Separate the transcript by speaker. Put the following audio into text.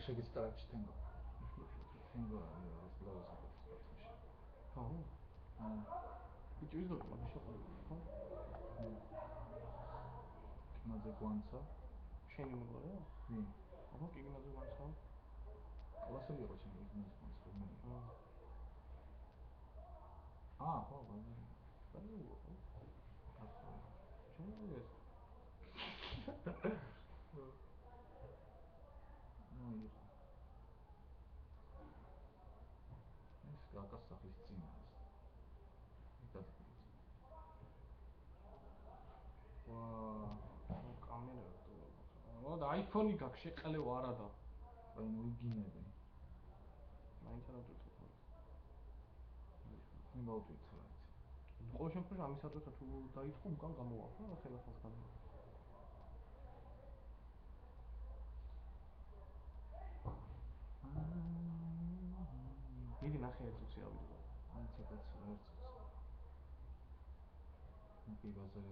Speaker 1: შეგეც ტრაქში თენგო. თენგო ლავაზა.
Speaker 2: ხო. ბიჭი ის როგორ შეყოლი, ხო?
Speaker 1: კინოზე გვანცა.
Speaker 2: შენი მეგობარია?
Speaker 1: მე.
Speaker 2: აბა კინოზე გვანცა?
Speaker 1: კლასელი იყო შენი კინოზე გვანცა. ხო, ბაზარი.
Speaker 2: ჩამოვიდეს.
Speaker 1: ეს კაკას სახლის წინა ეს.
Speaker 2: კამერა თუ. და iPhone-ი გაქვს შეყელევ არადა.
Speaker 1: აი მოიგინებენ.
Speaker 2: მაინც არ დავწუხო.
Speaker 1: მე გავტვირთ რა.
Speaker 2: ყოველ შემთხვევაში ამისათვის თუ დაიწყო უკან გამოვა, ხო? ხელახალ კამერა. მიდი ნახე ერთ წუთი ავიდო.
Speaker 1: აი ცოტა ცოტა ერთ წუთი. მე კი ბაზარი